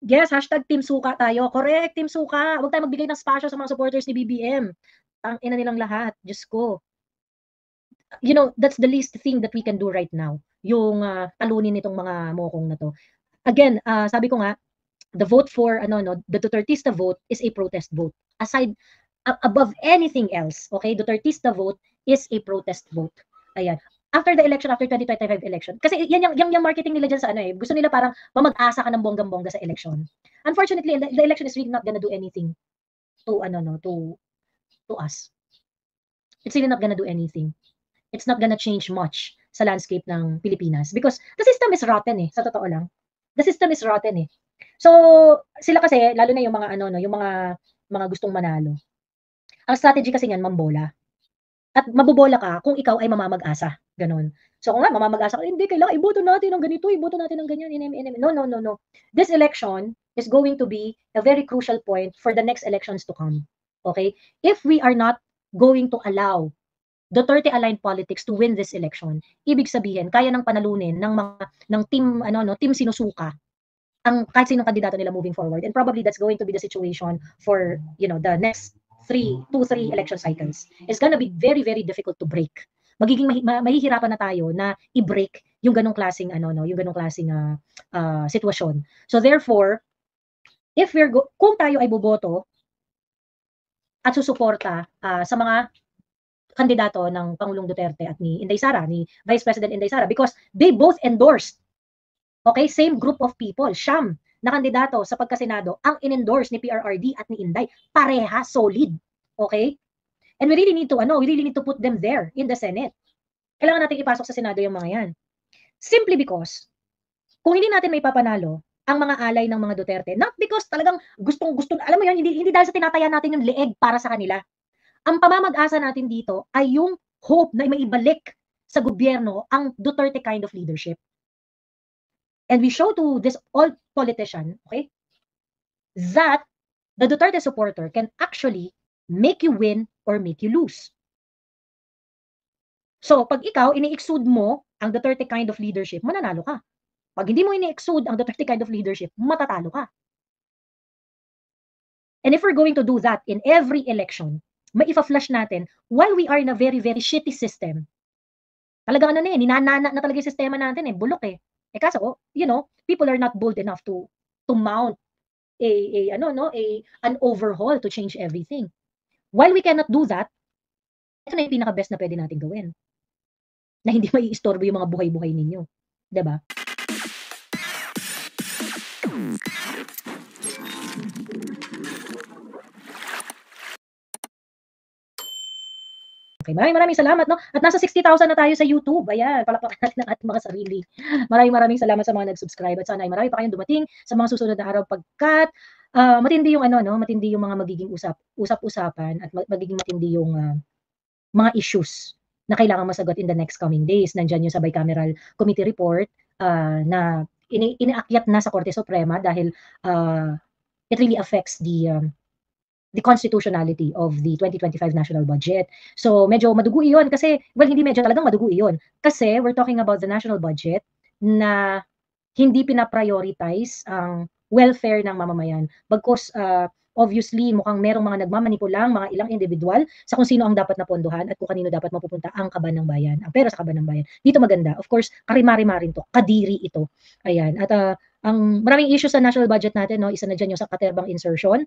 Yes, hashtag Team Suka tayo. Correct, Team Suka. Huwag tayo magbigay ng spasyo sa mga supporters ni BBM. Tangina nilang lahat. Diyos ko. You know, that's the least thing that we can do right now. Yung talunin nitong mga mokong na to. Again, sabi ko nga, the vote for the Dutertista vote is a protest vote. Aside above anything else, okay? Dutertista vote is a protest vote. Ayan. After the election, after 2025 election. Kasi yan yung marketing nila dyan sa gusto nila parang mamag-asa ka ng bonggang-bongga sa election. Unfortunately, the election is really not gonna do anything to to us. It's really not gonna do anything. It's not gonna change much sa landscape ng Pilipinas because the system is rotten sa totoo lang. The system is rotten So, sila kasi lalo na yung mga yung mga gustong manalo. Ang strategy kasi niyan mambola. At mabobola ka kung ikaw ay mamamag-asa, gano'n. So kung nga mamamag-asa ka, hindi kailangan iboto natin ang ganito, iboto natin ang ganyan, no, no, no, no. This election is going to be a very crucial point for the next elections to come. Okay? If we are not going to allow Duterte aligned politics to win this election, ibig sabihin kaya nang panalunin ng team team sinusuka ang kahit sinong kandidato nila moving forward, and probably that's going to be the situation for the next 3 election cycles. It's gonna be very very difficult to break. Magiging mahihirapan na tayo na i-break yung ganong klaseng yung ganong klaseng sitwasyon. So therefore, if kung tayo ay boboto at susuporta sa mga kandidato ng Pangulong Duterte at ni Inday Sara, ni Vice President Inday Sara, because they both endorsed, okay, same group of people, siyam na kandidato sa pagkasenado ang in-endorse ni PRRD at ni Inday, pareha solid, okay? And we really need to put them there in the Senate. Kailangan natin ipasok sa Senado yung mga yan. Simply because kung hindi natin may papanalo ang mga alay ng mga Duterte, not because talagang gustong-gusto, alam mo yan, hindi dahil sa tinataya natin yung leeg para sa kanila. Ang pamamag-asa natin dito ay yung hope na maibalik sa gobyerno ang Duterte kind of leadership. And we show to this all politician, okay, that the Duterte supporter can actually make you win or make you lose. So, pag ikaw, ini-exude mo ang Duterte kind of leadership, mananalo ka. Pag hindi mo ini-exude ang Duterte kind of leadership, matatalo ka. And if we're going to do that in every election, maifa-flash natin while we are in a very, very shitty system. Talagang ninanana na talaga yung sistema natin bulok kaso, people are not bold enough to mount an overhaul to change everything. While we cannot do that, ito na yung pinaka-best na pwede natin gawin. Na hindi maiistorbo yung mga buhay-buhay ninyo. Diba? Okay, maraming salamat, no? At nasa 60,000 na tayo sa YouTube. Ayan, palakpakan natin ang ating mga sarili. Maraming salamat sa mga nag-subscribe at sana ay marami pa kayong dumating sa mga susunod na araw pagkat matindi yung matindi yung mga magiging usap-usapan at magiging matindi yung mga issues na kailangan masagot in the next coming days. Nandiyan yung sa bicameral committee report na inaakyat na sa Korte Suprema dahil it really affects the constitutionality of the 2025 national budget. So medyo madugo iyon kasi, well, hindi medyo, talagang madugo iyon. Kasi we're talking about the national budget na hindi pina-prioritize ang welfare ng mamamayan. Bagkus obviously mukhang merong mga nagmamanipulang, mga ilang individual sa kung sino ang dapat napondohan at kung kanino dapat mapupunta ang kaban ng bayan, ang pera sa kaban ng bayan. Dito maganda. Of course, karimari-marin to, kadiri ito. Ayan. At ang maraming issue sa national budget natin, no, isa na dyan yung sa katerbang insertion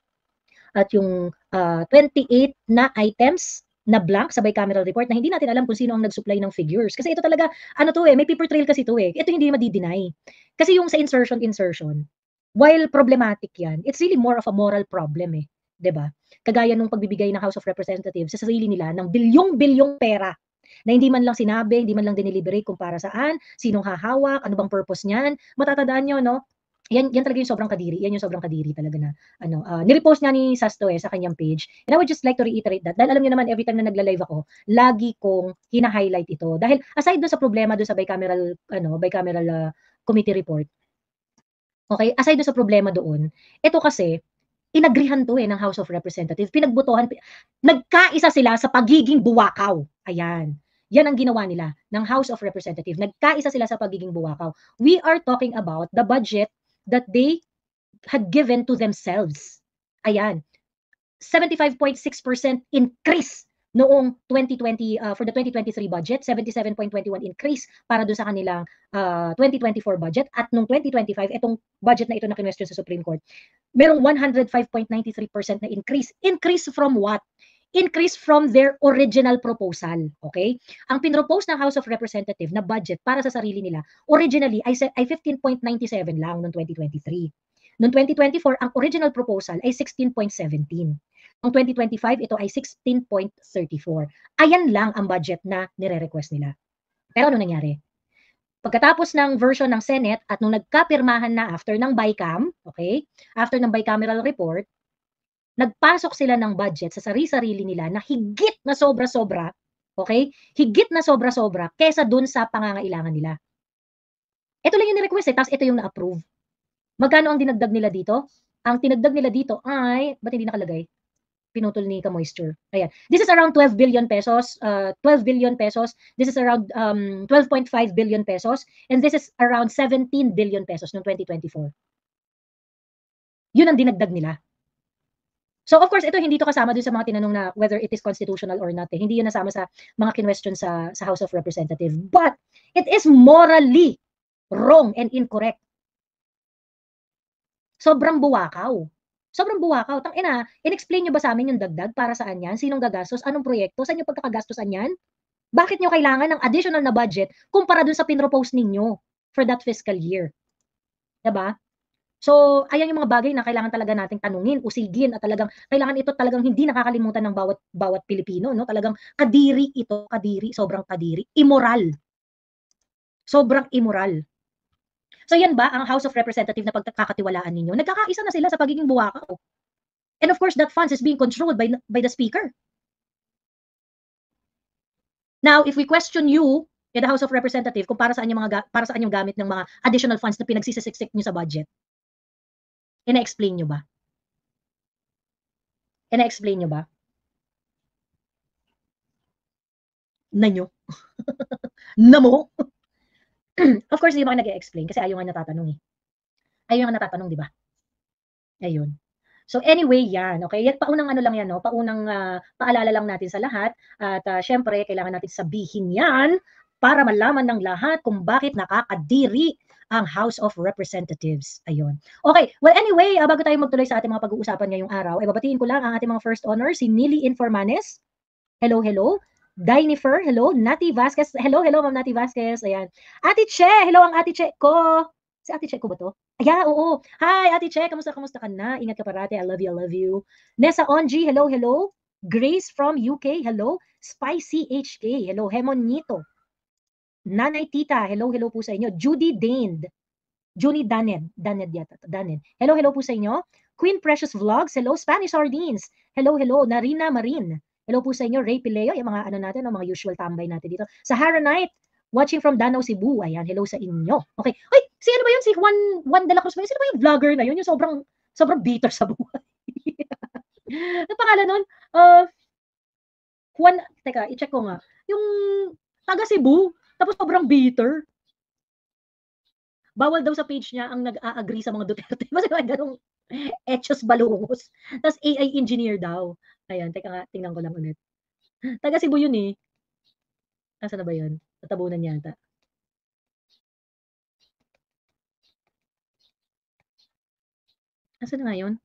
at yung 28 na items na blank sa bicameral report na hindi natin alam kung sino ang nag-supply ng figures. Kasi ito talaga, may paper trail kasi ito Ito hindi madi-deny. Kasi yung sa insertion, while problematic yan, it's really more of a moral problem 'di ba? Kagaya nung pagbibigay ng House of Representatives sa sarili nila ng bilyong-bilyong pera na hindi man lang sinabi, hindi man lang dineliberate kung para saan, sinong hahawak, ano bang purpose niyan. Matatandaan nyo, no? Yan talaga yung sobrang kadiri. Yan yung sobrang kadiri talaga na nirepost niya ni Sasto sa kanyang page. And I would just like to reiterate that. Dahil alam niyo naman, every time na nagla-live ako, lagi kong hina-highlight ito. Dahil aside doon sa problema doon sa bicameral committee report. Okay, aside doon sa problema doon, ito kasi inagrihan to ng House of Representatives. Pinagbotohan, nagkaisa sila sa pagiging buwakaw. Ayan. Yan ang ginawa nila ng House of Representatives. Nagkaisa sila sa pagiging buwakaw. We are talking about the budget that they had given to themselves. Ayan, 75.6% increase noong 2020 for the 2023 budget, 77.21 increase para doon sa kanilang 2024 budget, at nung 2025 itong budget na ito na kinwestiyon sa Supreme Court, merong 105.93% na increase. Increase from what? Increase from their original proposal. Okay? Ang pinropose ng House of Representatives na budget para sa sarili nila, originally ay 15.97 lang noong 2023. Noong 2024, ang original proposal ay 16.17. Noong 2025, ito ay 16.34. Ayan lang ang budget na nire-request nila. Pero ano nangyari? Pagkatapos ng version ng Senate at nung nagkapirmahan na after ng BICAM, okay? After ng bicameral report, nagpasok sila ng budget sa sarili-sarili nila na higit na sobra-sobra, okay? Higit na sobra-sobra kesa dun sa pangangailangan nila. Ito lang yung ni-request tapos ito yung na-approve. Magkano ang dinagdag nila dito? Ang tinagdag nila dito ay, ba't hindi nakalagay? Pinutol ni Ka-Moisture. Ayan. This is around 12 billion pesos. 12 billion pesos. This is around 12.5 billion pesos. And this is around 17 billion pesos noong 2024. Yun ang dinagdag nila. So of course, ito hindi to kasama dun sa mga tinanong na whether it is constitutional or not. Hindi yun nasama sa mga kinwestiyon sa House of Representatives. But it is morally wrong and incorrect. Sobrang buwakaw. Sobrang buwakaw. Tangina, in-explain nyo ba sa amin yung dagdag? Para saan yan? Sinong gagastos? Anong proyekto? Saan yung pagkakagastosan yan? Bakit nyo kailangan ng additional na budget kumpara dun sa pinropose ninyo for that fiscal year? Diba? So, ayan yung mga bagay na kailangan talaga nating tanungin, usigin, at talagang kailangan ito talagang hindi nakakalimutan ng bawat Pilipino, no? Talagang kadiri ito, kadiri, sobrang kadiri, immoral. Sobrang immoral. So yan ba ang House of Representatives na pagkakatiwalaan ninyo? Nagkakaisa na sila sa pagiging buwakaw. And of course, that funds is being controlled by the Speaker. Now, if we question you in the House of Representatives kung para saan yung gamit ng mga additional funds na pinagsisisiksik nyo sa budget, ina-explain nyo ba? Ina-explain nyo ba? Na nyo? Na mo? Of course, hindi ba nag-e-explain kasi ayaw nga natatanong eh. Ayaw nga natatanong, di ba? Ayun. So anyway, yan, okay? Yan, paunang ano lang yan, no? Paunang paalala lang natin sa lahat. At syempre, kailangan natin sabihin yan para malaman ng lahat kung bakit nakakadiri ang House of Representatives. Ayun. Okay, well anyway, bago tayo magtuloy sa ating mga pag-uusapan ngayong araw, ay babatiin ko lang ang ating mga first honor, si Nili Informanes. Hello, hello. Dinifer, hello. Nati Vasquez, hello, hello, Ma'am Nati Vasquez. Ayan. Ate Che, hello ang Ate Che ko. Si Ate Che ko ba to? Ayan, oo. Hi, Ate Che, kamusta ka na? Ingat ka parati. I love you, I love you. Nessa Onji, hello, hello. Grace from UK, hello. Spicy HK, hello. Hemonito. Nanay Tita, hello, hello po sa inyo. Judy Daned. Junie Daned yata. Daned. Hello, hello po sa inyo. Queen Precious Vlogs, hello. Spanish Sardines, hello, hello. Narina Marin. Hello po sa inyo, Ray Pileo, yung mga ano natin, mga usual tambay natin dito. Sahara Night, watching from Danau, Cebu. Ayan, hello sa inyo. Okay. Ay, si ano ba yun? Si Juan de la Cruz ba yun? Sino ba yung vlogger na yun? Yung sobrang bitter sa buhay. Ang pangalan nun? Juan, teka, i-check ko nga. Yung taga Cebu, tapos sobrang bitter. Bawal daw sa page niya ang nag-a-agree sa mga Duterte. Kasi ganong etchos balungos. Tapos AI engineer daw. Ayan, teka nga, tingnan ko lang ulit. Taga Cebu yun eh. Asa na ba yun? Tatabunan yata. Asa na nga yun?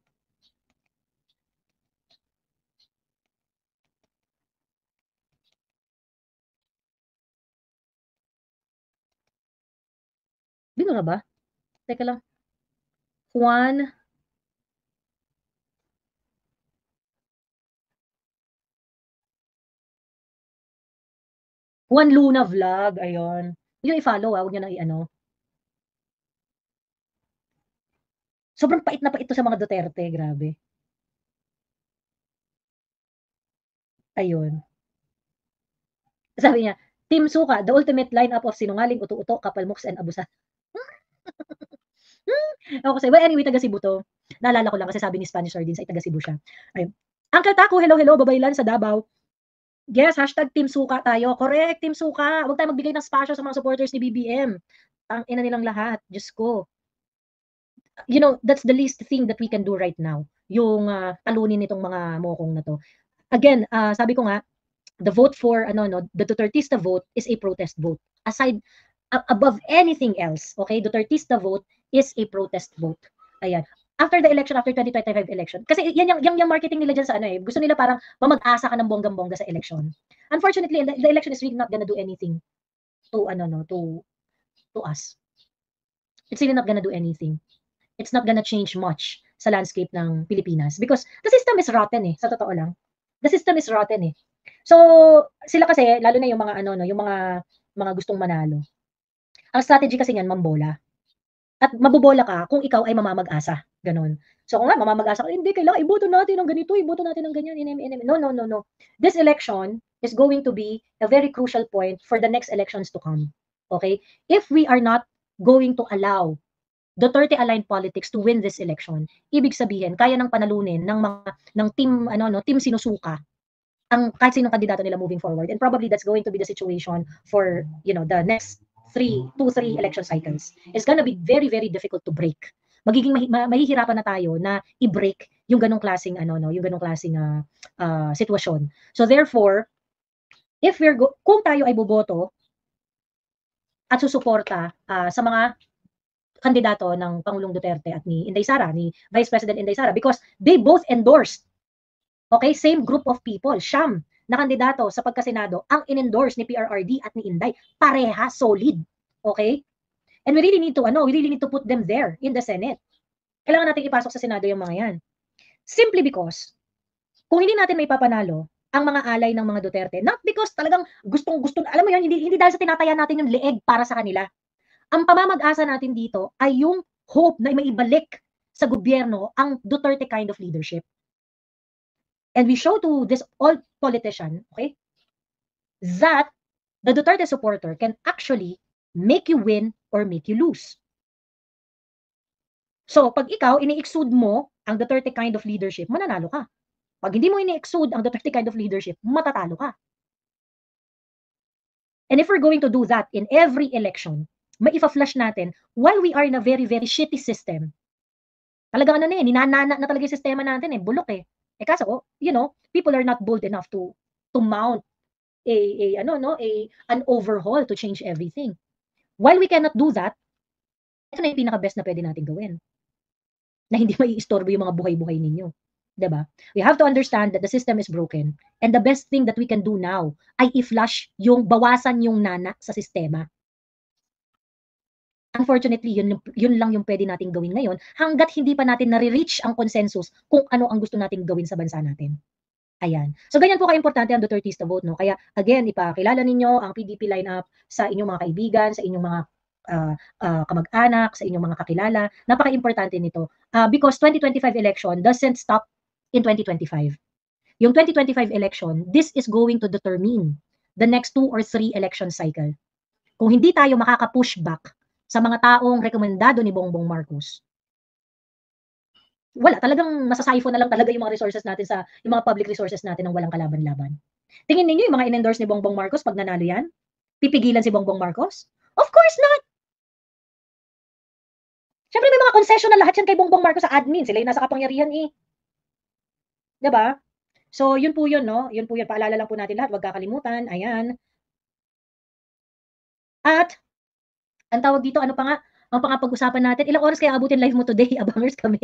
Di ba ba? Teka lang. Juan Luna Vlog, ayun. Yung i-follow huwag niyo nang i-ano. Sobrang pait na pait to sa mga Duterte, grabe. Ayun. Sabi niya, Team Suka, the ultimate lineup of sinungaling, uto-uto, kapalmoks, and abusan. Ako kasi, well, anyway, taga Cebu to. Naalala ko lang kasi sabi ni Spanish Sardines ay taga Cebu siya. Ayun. Uncle Taco, hello, hello, babaylan sa Davao. Yes, hashtag Team Suka tayo. Correct, Team Suka. Huwag tayo magbigay ng spasyo sa mga supporters ni BBM. Ang ina nilang lahat. Diyos ko. that's the least thing that we can do right now, yung talunin nitong mga mokong na to. Again, sabi ko nga, the vote for the Dutertista vote is a protest vote. Aside above anything else, okay? Dutertista vote is a protest vote. Ayan. After the election, after 2025 election. Kasi yan yung marketing nila dyan sa gusto nila parang mamag-asa ka ng bonggang-bongga sa election. Unfortunately, the election is really not gonna do anything to to us. It's really not gonna do anything. It's not gonna change much sa landscape ng Pilipinas because the system is rotten sa totoo lang. The system is rotten So, sila kasi lalo na yung mga yung mga gustong manalo. Ang strategy kasi niyan mambola. At mabobola ka kung ikaw ay mamamag-asa, gano'n. So kung nga mamamag-asa ka, hindi kailangan iboto natin ng ganito, iboto natin ng ganyan, no, no, no, no. This election is going to be a very crucial point for the next elections to come. Okay? If we are not going to allow Duterte-aligned politics to win this election, ibig sabihin kaya ng panalunin ng team team sinusuka ang kahit sinong kandidato nila moving forward, and probably that's going to be the situation for the next 3 election cycles. It's gonna be very very difficult to break. Magiging mahihirapan na tayo na i-break yung ganong klaseng yung ganong klaseng sitwasyon. So therefore, if kung tayo ay boboto at susuporta sa mga kandidato ng Pangulong Duterte at ni Inday Sara, ni Vice President Inday Sara, because they both endorsed, okay, same group of people, siyam na kandidato sa pagkasenado ang in-endorse ni PRRD at ni Inday, pareha solid, okay? And we really need to put them there in the Senate. Kailangan natin ipasok sa Senado yung mga yan. Simply because kung hindi natin may papanalo ang mga alay ng mga Duterte, not because talagang gustong-gusto, alam mo yun, hindi dahil sa tinataya natin yung leeg para sa kanila. Ang pamamag-asa natin dito ay yung hope na maibalik sa gobyerno ang Duterte kind of leadership. And we show to this all politician, okay, that the Duterte supporter can actually make you win or make you lose. So, pag ikaw, ini-exude mo ang Duterte kind of leadership, mananalo ka. Pag hindi mo ini-exude ang Duterte kind of leadership, matatalo ka. And if we're going to do that in every election, maifa-flush natin while we are in a very, very shitty system. Talagang ninanana na talaga yung sistema natin bulok kaso, people are not bold enough to mount an overhaul to change everything. While we cannot do that, ito na yung pinaka-best na pwede natin gawin. Na hindi maiistorbo yung mga buhay-buhay ninyo. Diba? We have to understand that the system is broken. And the best thing that we can do now ay i-flush bawasan yung nana sa sistema. Unfortunately, yun lang yung pwede nating gawin ngayon hanggat hindi pa natin nare-reach ang consensus kung ano ang gusto nating gawin sa bansa natin. Ayan. So ganyan po ka-importante ang Dutertista vote, no? Kaya again, ipakilala ninyo ang PDP lineup sa inyong mga kaibigan, sa inyong mga kamag-anak, sa inyong mga kakilala. Napaka-importante nito. Because 2025 election doesn't stop in 2025. Yung 2025 election, this is going to determine the next 2 or 3 election cycle. Kung hindi tayo makaka-push back sa mga taong rekomendado ni Bongbong Marcos, wala, talagang masasayfo na lang talaga yung mga resources natin yung mga public resources natin ng walang kalaban-laban. Tingin ninyo yung mga in-endorse ni Bongbong Marcos pag nanalo yan? Pipigilan si Bongbong Marcos? Of course not! Siyempre may mga concession na lahat yan kay Bongbong Marcos sa admin. Sila yung nasa kapangyarihan Diba? So, yun po yun, no? Yun po yun. Paalala lang po natin lahat. Huwag kakalimutan. Ayan. At, ang tawag dito, ano pa nga? Ang pag-usapan natin, ilang oras kaya abutin live mo today? Abangers kami.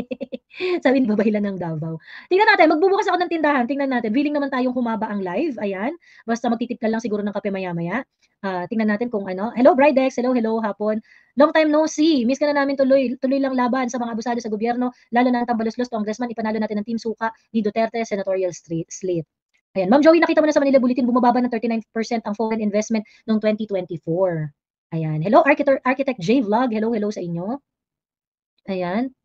Sabi ni Babaylan ng Davao. Tingnan natin, magbubukas ako ng tindahan. Tingnan natin, willing naman tayong humaba ang live. Ayan. Basta magtitip ka lang siguro ng kape maya-maya. Tingnan natin kung ano. Hello, Bridex. Hello, hapon. Long time no see. Miss ka na namin tuloy. Tuloy lang laban sa mga abusado sa gobyerno. Lalo na ang tambalos-los, Congressman. Ipanalo natin ng Team Suka ni Duterte Senatorial Slate. Ayan. Ma'am Joey, nakita mo na sa Manila Bulletin, bumababa ng 39% ang foreign investment noong 2024. Ayan. Hello, Architect J Vlog. Hello sa inyo. Ayan.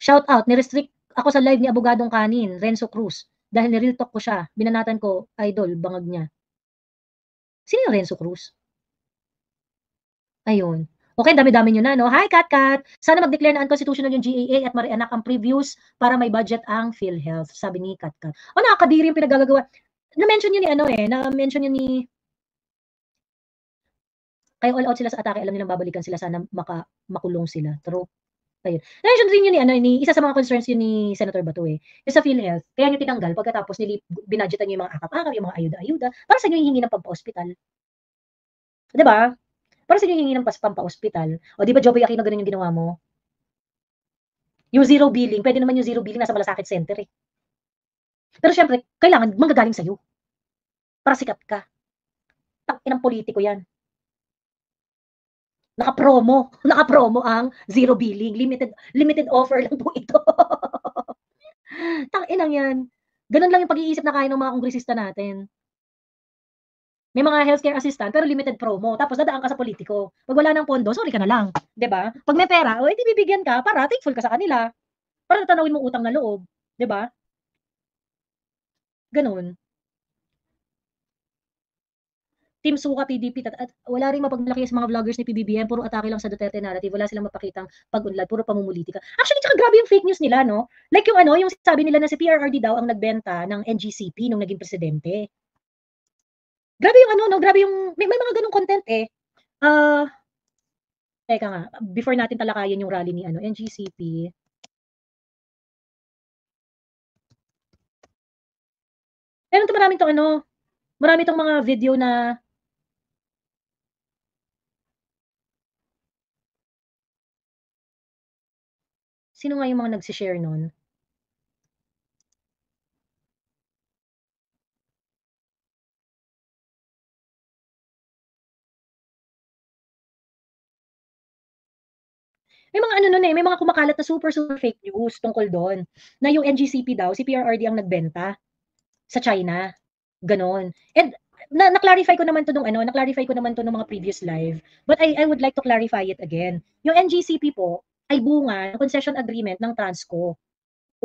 Shout out, ni-restrict ako sa live ni Abogadong Kanin, Renzo Cruz. Dahil ni-real talk ko siya. Binanatan ko, idol, bangag niya. Sino yung Renzo Cruz? Ayun. Okay, dami-dami nyo na, no? Hi, Kat! Sana mag-declare na unconstitutional yung GAA at marianak ang previews para may budget ang PhilHealth, sabi ni Kat. Nakakadiri yung pinagagagawa. Na-mention yun ni na-mention yun ni kaya all out sila sa atake, alam nilang babalikan sila, sana makulong sila. True. Ayun. Na-mention din yun ni isa sa mga concerns yun ni Senator Bato eh. Yung sa PhilHealth, kaya nyo tinanggal pagkatapos binudgetan nyo yung mga akap-akap, yung mga ayuda-ayuda, para sa inyo hihingi ng pampa-ospital. 'Di ba? Para sa inyo hihingi ng pampa-ospital. O 'di ba Joey Aquino ganun yung ginawa mo? Yung zero billing, pwede naman yung zero billing nasa Malasakit Center eh. Pero syempre, kailangan manggagaling sa'yo. Para sikat ka. Tang-inang politiko yan. Naka-promo ang zero billing. Limited offer lang po ito. Tang-inang yan. Ganun lang yung pag-iisip na kaya ng mga kongresista natin. May mga healthcare assistant pero limited promo. Tapos dadaan ka sa politiko. Pag wala ng pondo, sorry ka na lang. 'Di ba? Pag may pera, o edi bibigyan ka para thankful ka sa kanila. Para tatanawin mo utang na loob. 'Di ba? Ganun. Team Suka, PDP, at wala rin mapagmalaki sa mga vloggers ni PBBM, puro atake lang sa Duterte narrative, wala silang mapakitang pag-unlad, puro pamumulitika. Actually, tsaka grabe yung fake news nila, no? Like yung ano, yung sabi nila na si PRRD daw ang nagbenta ng NGCP nung naging presidente. Grabe yung ano, no? Grabe yung, may mga ganung content eh. Teka nga, before natin talakayin yung rally ni ano, NGCP. Meron to maraming to ano, marami tong mga video na sino nga yung mga nagsi-share nun? May mga ano nun eh, may mga kumakalat na super fake news tungkol doon. Na yung NGCP daw, si PRRD ang nagbenta sa China. Ganon. And na-clarify ko naman to nung ano, na-clarify ko naman to nung mga previous live. But I would like to clarify it again. Yung NGCP po ay bunga ng concession agreement ng Transco.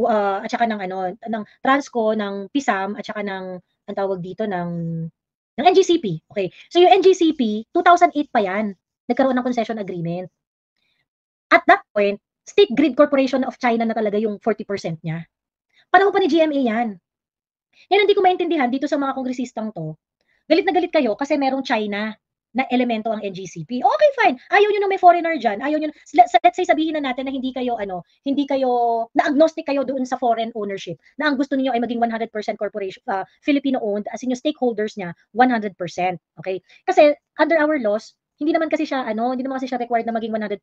At saka ng ano, ng Transco, ng PISAM, at saka ng ang tawag dito ng NGCP. Okay. So yung NGCP, 2008 pa yan. Nagkaroon ng concession agreement. At that point, State Grid Corporation of China na talaga yung 40% niya. Panahon pa ni GMA yan. Yan hindi ko maintindihan dito sa mga kongresistang to. Galit na galit kayo kasi merong China na elemento ang NGCP. Okay, fine. Ayaw nyo na may foreigner dyan. Ayaw nyo, let's say sabihin na natin na hindi kayo, na agnostic kayo doon sa foreign ownership. Na ang gusto niyo ay maging 100% corporation, Filipino-owned, as in yung stakeholders niya, 100%. Okay? Kasi under our laws, hindi naman kasi siya, required na maging 100%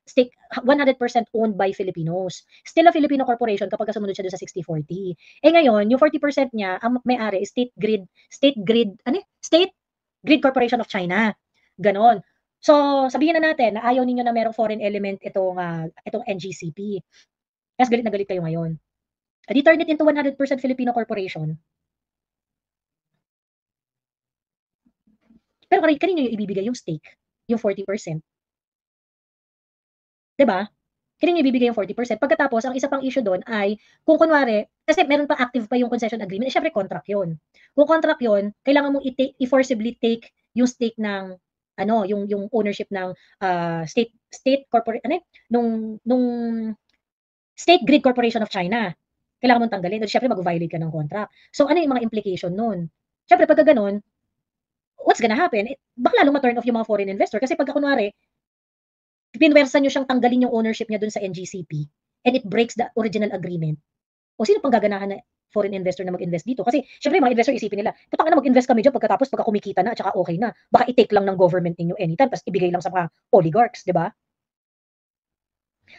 stake 100% owned by Filipinos. Still a Filipino corporation kapag sumunod siya doon sa 60-40. Eh ngayon, yung 40% niya, ang may-ari is State Grid Corporation of China. Ganon. So, sabihin na natin na ayaw ninyo na merong foreign element itong NGCP. Kasi galit na galit kayo ngayon. Adi turn it into 100% Filipino corporation. Pero kanino yung ibibigay yung stake? Yung 40%. 'Di ba? Kanino ibibigay yung 40%. Pagkatapos, ang isa pang issue doon ay, kung kunwari, kasi meron pa active pa yung concession agreement, eh, syempre contract yun. Kung contract yun, kailangan mong i-forcibly take yung stake ng, yung ownership ng state corporate, nung State Grid Corporation of China. Kailangan mong tanggalin. At syempre, mag-violate ka ng contract. So, ano yung mga implication nun? Syempre, pagka ganun, what's gonna happen? Baka lalong ma-turn off yung mga foreign investor. Kasi pagka kunwari, pinwersa nyo siyang tanggalin yung ownership niya dun sa NGCP and it breaks the original agreement. O sino pang gaganahan na foreign investor na mag-invest dito? Kasi syempre mga investor isipin nila, putang na mag-invest kami dyan pagkatapos pagka kumikita na at saka okay na. Baka i-take lang ng government ninyo anytime tapos ibigay lang sa mga oligarchs, di ba?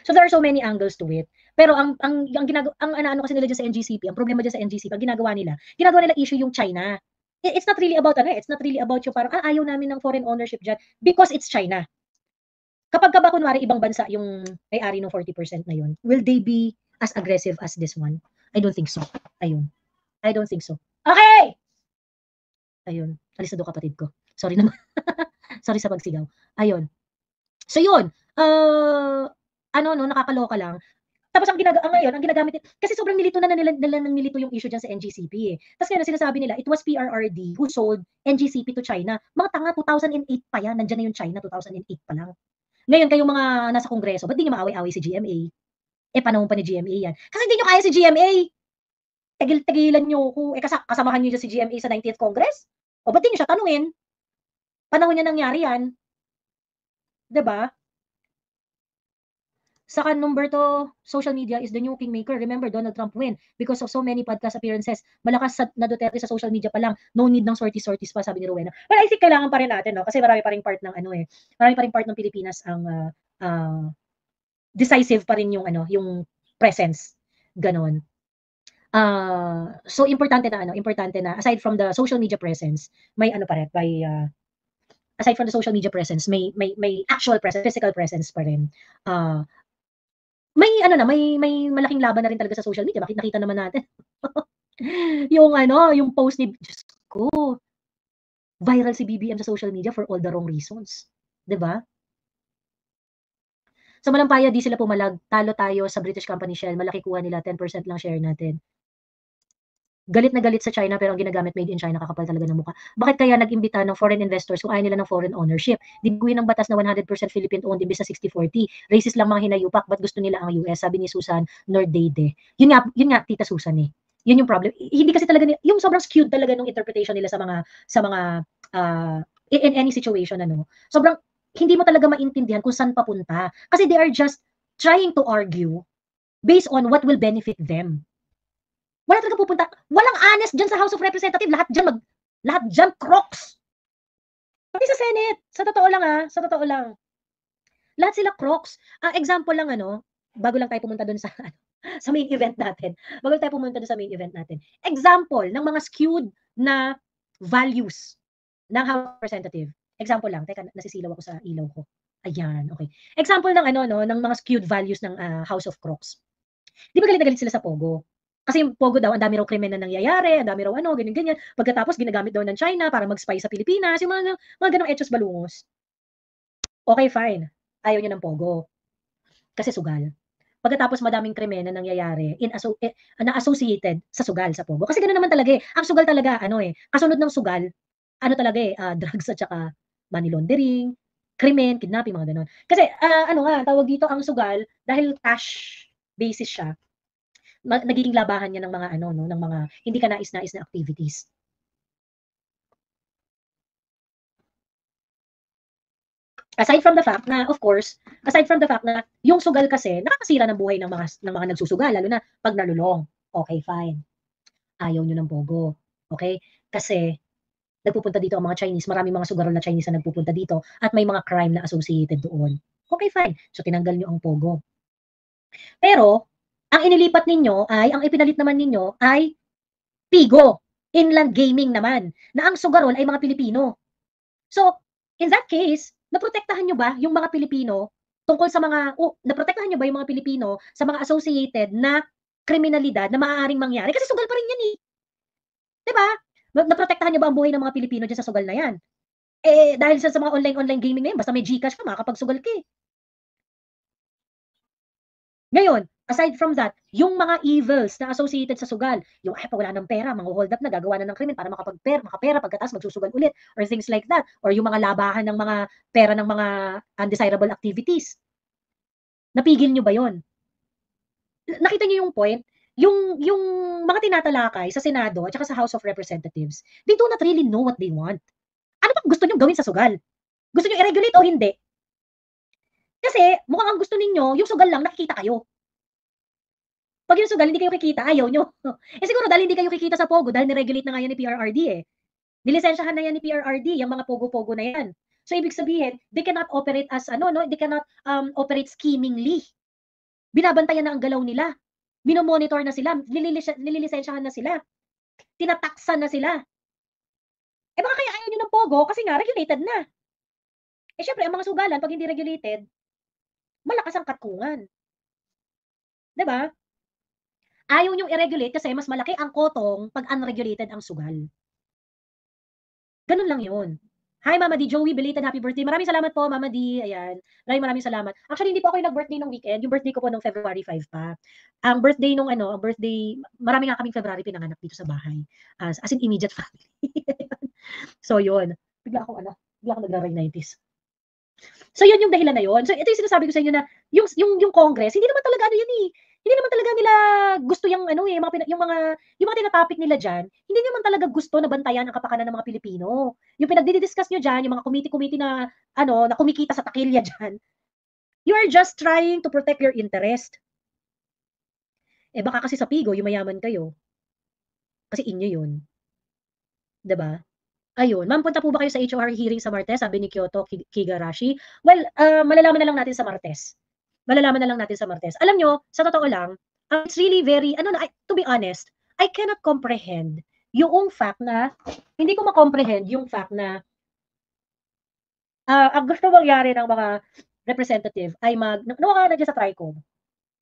So there are so many angles to it. Pero ang ano kasi nila dyan sa NGCP, ang problema dyan sa NGCP, ang ginagawa nila issue yung China. It's not really about it's not really about yung parang ayaw namin ng foreign ownership dyan because it's China. Kapag ka ba kunwari ibang bansa yung may-ari ng 40% na yun, will they be as aggressive as this one? I don't think so. Ayun. I don't think so. Okay! Ayun. Alis na doon kapatid ko. Sorry naman. Sorry sa pagsigaw. Ayun. So yun. Nakakaloka lang. Tapos ang ginagamit kasi sobrang nilito na nila ng nilito yung issue dyan sa NGCP eh. Tapos ngayon sinasabi nila, it was PRRD who sold NGCP to China. Mga tanga, 2008 pa yan. Nandiyan na yung China, 2008 pa lang. Ngayon kayong mga nasa kongreso, ba't di niyo maaway-away si GMA? Eh, panahon pa ni GMA yan. Kasi hindi nyo kaya si GMA. Tigil-tigilan nyo ko. Eh, kasamahan nyo si GMA sa 90th Congress? O ba't di nyo siya tanungin? Panahon niya nangyari yan. Diba? Saka number 2, social media is the new kingmaker. Remember, Donald Trump win because of so many podcast appearances. Malakas na Duterte sa social media pa lang. No need ng sorties pa, sabi ni Rowena. Well, I think kailangan pa rin natin, no? Kasi marami pa ring part ng marami pa ring part ng Pilipinas ang decisive pa rin yung yung presence. Ganon. So importante na aside from the social media presence, may pa rin, aside from the social media presence, may actual presence, physical presence pa rin. May malaking laban na rin talaga sa social media. Nakita naman natin. yung post ni, Diyos ko, viral si BBM sa social media for all the wrong reasons. 'Di ba? Sa Malampaya, di sila pumalag. Talo tayo sa British company Shell. Malaki kuha nila. 10% lang share natin. Galit na galit sa China pero ang ginagamit made in China, kakapal talaga ng mukha. Bakit kaya nag-imbita ng foreign investors kung ayaw nila ng foreign ownership? Diguin ng batas na 100% Philippine owned imbes sa 60-40. Racist lang mga hinayupak, ba't gusto nila ang US? Sabi ni Susan Nordade. Yun nga Tita Susan eh. Yun yung problem. Hindi kasi talaga yung sobrang skewed talaga ng interpretation nila sa mga in any situation Sobrang hindi mo talaga maintindihan kung saan papunta. Kasi they are just trying to argue based on what will benefit them. Wala talaga pupunta. Walang honest dyan sa House of Representatives. Lahat dyan crocs. Pati sa Senate. Sa totoo lang. Lahat sila crocs. Example lang bago lang tayo pumunta dun sa main event natin. Example ng mga skewed na values ng House of Representatives. Example lang. Teka, nasisilaw ako sa ilaw ko. Ayan, okay. Example ng ng mga skewed values ng House of Crocs. Di ba galit na galit sila sa Pogo? Kasi yung Pogo daw, ang dami raw krimen na nangyayari, ang dami raw ganyan-ganyan. Pagkatapos, ginagamit daw ng China para mag-spy sa Pilipinas, yung mga ganong etos balungos. Okay, fine. Ayaw nyo ng Pogo. Kasi sugal. Pagkatapos, madaming krimen na nangyayari na associated sa sugal, sa Pogo. Kasi gano'n naman talaga eh. Ang sugal talaga, kasunod ng sugal, drugs at saka money laundering, krimen, kidnapping, mga ganon. Kasi, tawag dito ang sugal, dahil cash basis siya, nagiging labahan niya ng mga ng mga hindi ka nais-nais na activities. Aside from the fact na yung sugal kasi nakakasira ng buhay ng mga nagsusugal, lalo na pag nalulong. Okay, fine. Ayaw nyo ng Pogo. Okay? Kasi nagpupunta dito ang mga Chinese, maraming mga sugarol na Chinese na nagpupunta dito at may mga crime na associated doon. Okay, fine. So tinanggal nyo ang Pogo. Pero ang ipinalit naman ninyo ay Pigo, inland gaming naman, na ang sugarol ay mga Pilipino. So, in that case, naprotektahan nyo ba yung mga Pilipino tungkol sa naprotektahan nyo ba yung mga Pilipino sa mga associated na kriminalidad na maaaring mangyari? Kasi sugal pa rin yan eh. Diba? Naprotektahan nyo ba ang buhay ng mga Pilipino dyan sa sugal na yan? Dahil sa mga online gaming na yan, basta may Gcash ka, makakapagsugal ka eh. Ngayon, aside from that, yung mga evils na associated sa sugal, yung pag wala ng pera, hold up na, gagawa na ng krimen para makapera, pagkatapos magsusugal ulit, or things like that, or yung mga labahan ng mga pera ng mga undesirable activities. Napigil nyo ba yon? Nakita nyo yung point? Yung mga tinatalakay sa Senado at saka sa House of Representatives, they do not really know what they want. Ano ba gusto nyo gawin sa sugal? Gusto nyo i-regulate o hindi? Kasi mukhang ang gusto ninyo, yung sugal lang, nakikita kayo. Pag yung sugal, hindi kayo kikita, ayaw nyo. Siguro dahil hindi kayo kikita sa Pogo, dahil niregulate na nga yan ni PRRD eh. Nilisensyahan na yan ni PRRD, yung mga Pogo-Pogo na yan. So, ibig sabihin, they cannot operate as, they cannot operate schemingly. Binabantayan na ang galaw nila. Minomonitor na sila, nililisensyahan na sila. Tinataksan na sila. Baka kaya ayaw nyo ng Pogo kasi nga, regulated na. Syempre, ang mga sugalan, pag hindi regulated, malakas ang katkungan. Diba? Ayaw nyong i-regulate kasi mas malaki ang kotong pag unregulated ang sugal. Ganun lang yun. Hi, Mama D. Joey, belated happy birthday. Maraming salamat po, Mama D. Ayan. Maraming salamat. Actually, hindi po ako nag-birthday nung weekend. Yung birthday ko po nung February 5 pa. Ang birthday marami nga kaming February pinanganak dito sa bahay. As in immediate family. So, yun. Bigla ako nagra-rhinitis. So, yun yung dahilan na yun. So, ito yung sinasabi ko sa inyo na yung Congress, hindi naman talaga yan eh. Hindi naman talaga nila gusto yung yung mga tinatopic nila diyan, hindi naman talaga gusto na bantayan ang kapakanan ng mga Pilipino. Yung pinagdi-discuss niyo diyan, yung mga committee na na kumikita sa takilya diyan. You are just trying to protect your interest. Eh, baka kasi sa Pigo, yumayaman kayo. Kasi inyo yun. 'Di ba? Ayun, ma'am, punta po ba kayo sa HOR hearing sa Martes? Sabi ni Kyoto Kigarashi. Well, malalaman na lang natin sa Martes. Malalaman na lang natin sa Martes. Alam nyo, sa totoo lang, it's really very, to be honest, I cannot comprehend yung fact na, hindi ko ma-comprehend yung fact na, ang gusto mangyari ng mga representative ay nawa ka na dyan sa TRICOM.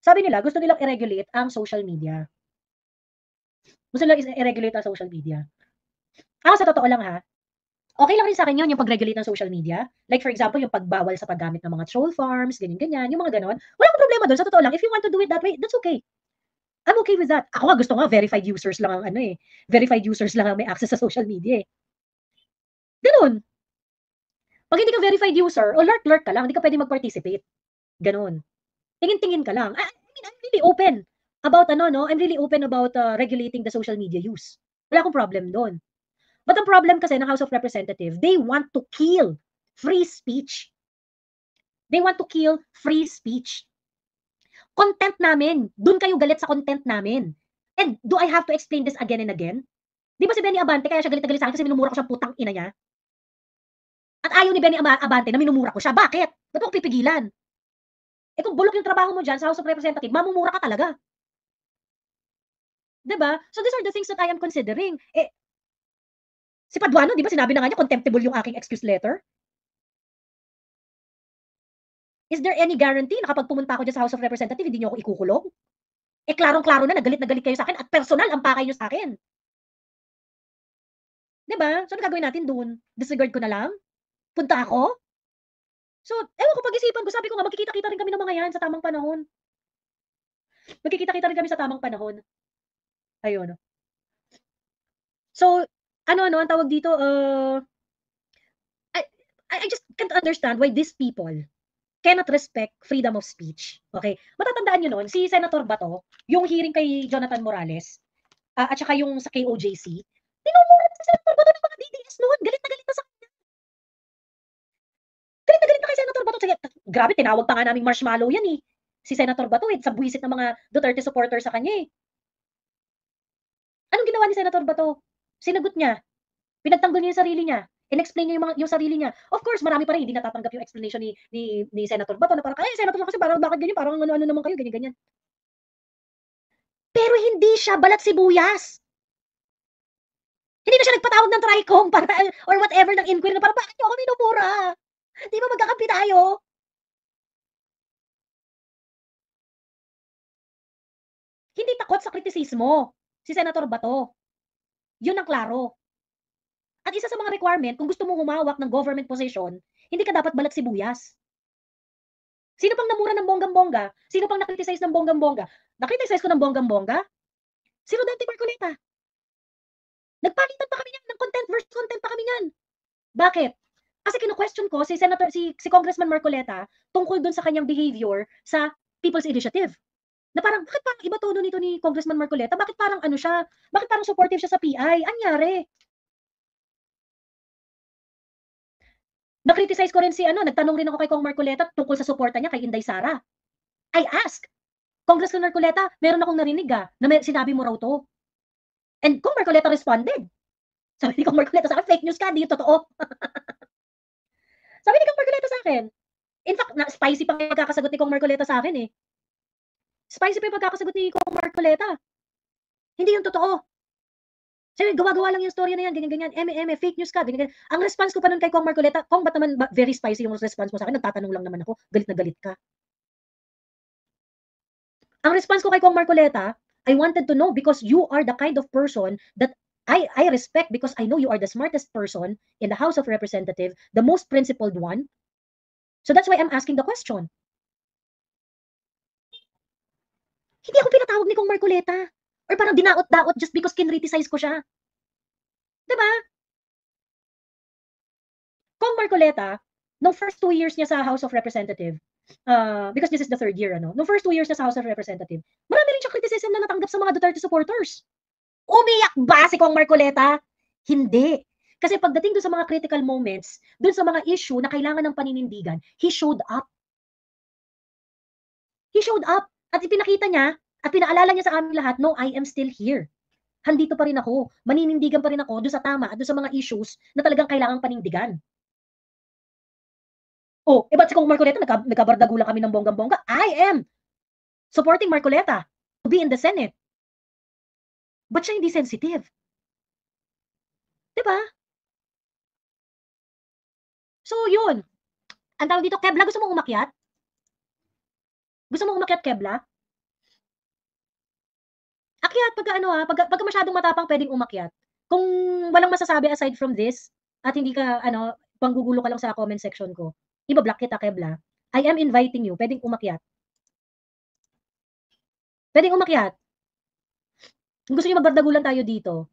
Sabi nila, gusto nilang i-regulate ang social media. Gusto nilang i-regulate ang social media. Sa totoo lang ha, okay lang rin sa akin yun, yung pag-regulate ng social media. Like for example, yung pagbawal sa paggamit ng mga troll farms, ganyan-ganyan, yung mga ganon. Wala akong problema doon, sa totoo lang. If you want to do it that way, that's okay. I'm okay with that. Ako nga, gusto nga, verified users lang ang verified users lang ang may access sa social media eh. Ganon. Pag hindi ka verified user, o lurk ka lang, hindi ka pwede mag-participate. Ganon. Tingin-tingin ka lang. I mean, I'm really open about I'm really open about regulating the social media use. Wala akong problem doon. But ang problem kasi ng House of Representatives, they want to kill free speech. They want to kill free speech. Content namin, dun kayo galit sa content namin. And do I have to explain this again and again? Di ba si Benny Abante, kaya siya galit na galit sa akin kasi minumura ko siyang putang ina niya? At ayaw ni Benny Abante na minumura ko siya. Bakit? Ba't ako pipigilan? Eh kung bulok yung trabaho mo dyan sa House of Representatives, mamumura ka talaga. Diba? So these are the things that I am considering. Si Paduano, di ba sinabi na nga niya, contemptible yung aking excuse letter? Is there any guarantee na kapag pumunta ako dyan sa House of Representatives, hindi niyo ako ikukulong? Eh, klarong-klaro na galit kayo sa akin at personal ang pakay niyo sa akin. Diba? So, ano gagawin natin dun? Disregard ko na lang? Punta ako? So, ewan ko, pag-isipan ko, sabi ko nga, magkikita-kita rin kami ng mga yan sa tamang panahon. Magkikita-kita rin kami sa tamang panahon. Ayun. So, ang tawag dito, I just can't understand why these people cannot respect freedom of speech. Okay? Matatandaan nyo noon, si Senator Bato, yung hearing kay Jonathan Morales, at saka yung sa KOJC, tinumura si Senator Bato ng mga DDS noon. Galit na galit na sa kanya. Galit na galit na kay Senator Bato. Grabe, tinawag pa nga naming marshmallow yan eh. Si Senator Bato sa buwisit ng mga Duterte supporters sa kanya eh. Anong ginawa ni Senator Bato? Sinagot niya. Pinagtanggol niya yung sarili niya. In-explain niya yung sarili niya. Of course, marami pa rin hindi natatanggap yung explanation ni Senator Bato na parang, Senator kasi parang bakit ganyan? Parang ano naman kayo, ganyan-ganyan. Pero hindi siya balat sibuyas. Hindi na siya nagpatawag ng TRICOM para, or whatever ng inquiry na parang, bakit niyo ako minumura? Di ba magkakampi tayo? Hindi takot sa kritisismo si Senator Bato. Yun ang klaro. At isa sa mga requirement, kung gusto mong humawak ng government position, hindi ka dapat balat sibuyas. Sino pang namura ng bonggang-bongga? Sino pang nakriticize ng bonggang-bongga? Nakriticize ko ng bonggang-bongga? Si Rodante Marcoleta. Nagpalitan pa kami niyan ng content versus content pa kami niyan. Bakit? Kasi kino-question ko si Congressman Marcoleta tungkol dun sa kanyang behavior sa People's Initiative. Na parang, bakit parang iba tono nito ni Congressman Marcoleta? Bakit parang siya? Bakit parang supportive siya sa PI? Anyari? Na-criticize ko rin nagtanong rin ako kay Kong Marcoleta tungkol sa suporta niya kay Inday Sara. I ask, Congressman Marcoleta, meron akong narinig na sinabi mo raw to. And Kong Marcoleta responded. Sabi ni Kong Marcoleta sa akin, fake news ka, di totoo. Sabi ni Kong Marcoleta sa akin. In fact, spicy pa yung pagkakasagot ni Kong Marcoleta sa akin eh. Spicy pa yung pagkakasagot ni Kong Marcoleta. Hindi yung totoo. Sabi, gawa-gawa lang yung story na yan, ganyan-ganyan, fake news ka, ganyan-ganyan. Ang response ko pa nun kay Kong Marcoleta, Kong, ba't naman very spicy yung response mo sa akin? Nagtatanong lang naman ako, galit na galit ka. Ang response ko kay Kong Marcoleta, I wanted to know because you are the kind of person that I respect because I know you are the smartest person in the House of Representatives, the most principled one. So that's why I'm asking the question. Hindi ako pinatawag ni Kong Marcoleta. Or parang dinaot-daot just because kinriticize ko siya. Diba? Kong Marcoleta, nung first 2 years niya sa House of Representatives, because this is the 3rd year, nung first 2 years niya sa House of Representatives, marami rin siyang criticism na natanggap sa mga Duterte supporters. Umiyak ba si Kong Marcoleta? Hindi. Kasi pagdating doon sa mga critical moments, doon sa mga issue na kailangan ng paninindigan, he showed up. He showed up at ipinakita niya at pinaalala niya sa amin lahat, no, I am still here. Handito pa rin ako. Maninindigan pa rin ako doon sa tama at doon sa mga issues na talagang kailangang panindigan. Oh, ba't si Kong Marcoleta nagkabardagulan kami ng bonggang-bongga? I am supporting Marcoleta to be in the Senate. Ba't siya hindi sensitive? Diba? So, yun. Ang tawag dito, Kebla, gusto mo umakyat? Gusto mo umakyat, Kebla? Akyat, pagka masyadong matapang, pwedeng umakyat. Kung walang masasabi aside from this, at hindi ka, panggugulo ka lang sa comment section ko, ibablock kita, Kebla. I am inviting you, pwedeng umakyat. Pwedeng umakyat. Kung gusto niyo magbardagulan tayo dito,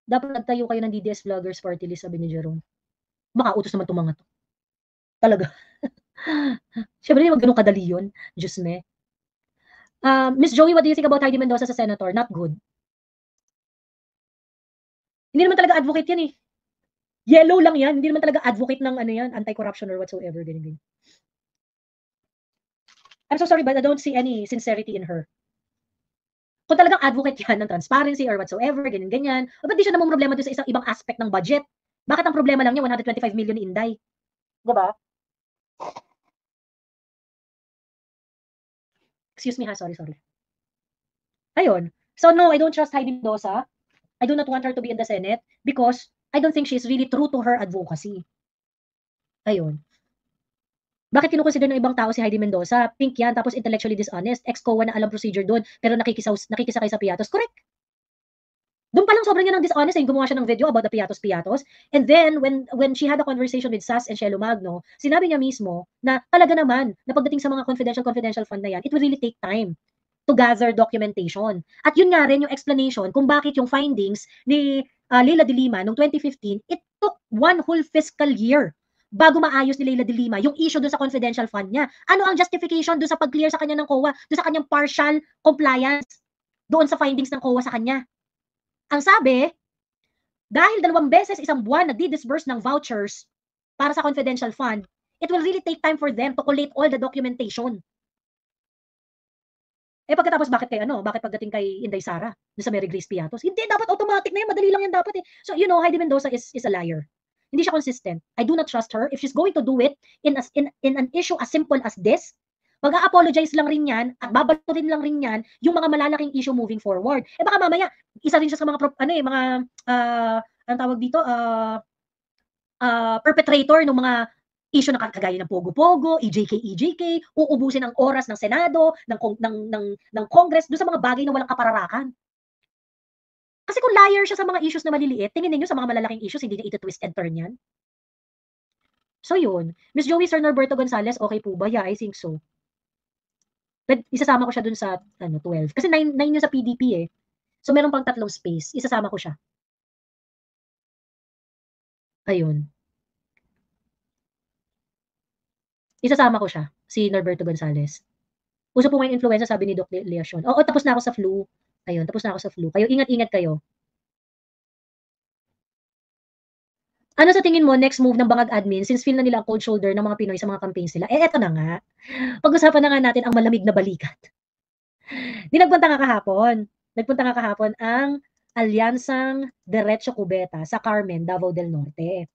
dapat nagtayo kayo ng DDS Vloggers Party List, sabi ni Jerome. Makautos naman itong mga to. Talaga. Siyempre, wag ganun kadali yun. Diyos me. Miss Joey, what do you think about Heidi Mendoza sa senator? Not good. Hindi naman talaga advocate yan eh. Yellow lang yan. Hindi naman talaga advocate ng anti-corruption or whatsoever. Ganyan. I'm so sorry, but I don't see any sincerity in her. Kung talagang advocate yan ng transparency or whatsoever, ganyan. O ba't di siya namang problema doon sa isang ibang aspect ng budget? Bakit ang problema lang niya 125 million ni Inday? Diba? Excuse me ha, sorry. Ayun. So no, I don't trust Heidi Mendoza. I do not want her to be in the Senate because I don't think she's really true to her advocacy. Ayun. Bakit kinukonsider ng ibang tao si Heidi Mendoza? Pink yan, tapos intellectually dishonest. Ex-COA na alam procedure doon, pero nakikisakay sa Piatos. Correct. Doon pa lang sobrang yan ng dishonest, gumawa siya ng video about the Piatos. And then, when she had a conversation with Sas and Shelo Magno, sinabi niya mismo na talaga naman, na pagdating sa mga confidential fund na yan, it will really take time to gather documentation. At yun nga rin yung explanation kung bakit yung findings ni Leila de Lima noong 2015, it took one whole fiscal year bago maayos ni Leila de Lima yung issue doon sa confidential fund niya. Ano ang justification doon sa pag-clear sa kanya ng COA, doon sa kanyang partial compliance doon sa findings ng COA sa kanya? Ang sabi, dahil 2 beses isang buwan nagdi-disburse ng vouchers para sa confidential fund, it will really take time for them to collate all the documentation. Pagkatapos bakit pagdating kay Inday Sara, sa Mary Grace Piatos? Hindi, dapat automatic na yan, madali lang yan dapat eh. So, Heidi Mendoza is a liar. Hindi siya consistent. I do not trust her. If she's going to do it in an issue as simple as this, mag-a-apologize lang rin yan at babalutin lang rin yan yung mga malalaking issue moving forward. Baka mamaya, isa rin siya sa mga, ang tawag dito, perpetrator ng mga issue na kagaya ng Pogo-Pogo, EJK, uubusin ang oras ng Senado, ng Congress, doon sa mga bagay na walang kapararakan. Kasi kung liar siya sa mga issues na maliliit, tingin ninyo sa mga malalaking issues, hindi niya ito-twist and turn yan. So yun. Miss Joey, Sir Norberto Gonzales, okay po ba? Yeah, I think so. But isasama ko siya dun sa 12. Kasi 9 yun sa PDP eh. So meron pang 3 space. Isasama ko siya. Ayun. Isasama ko siya, si Norberto Gonzales. Uso po ngayon influenza, sabi ni Doc Leacion. Oo, tapos na ako sa flu. Ayun, tapos na ako sa flu. Kayo, ingat-ingat kayo. Ano sa tingin mo next move ng Bangag admin since feel na nila ang cold shoulder ng mga Pinoy sa mga campaigns nila? Eto na nga. Pag-usapan na nga natin ang malamig na balikat. Nagpunta nga kahapon ang Alyansang Diretso Cubeta sa Carmen, Davao del Norte.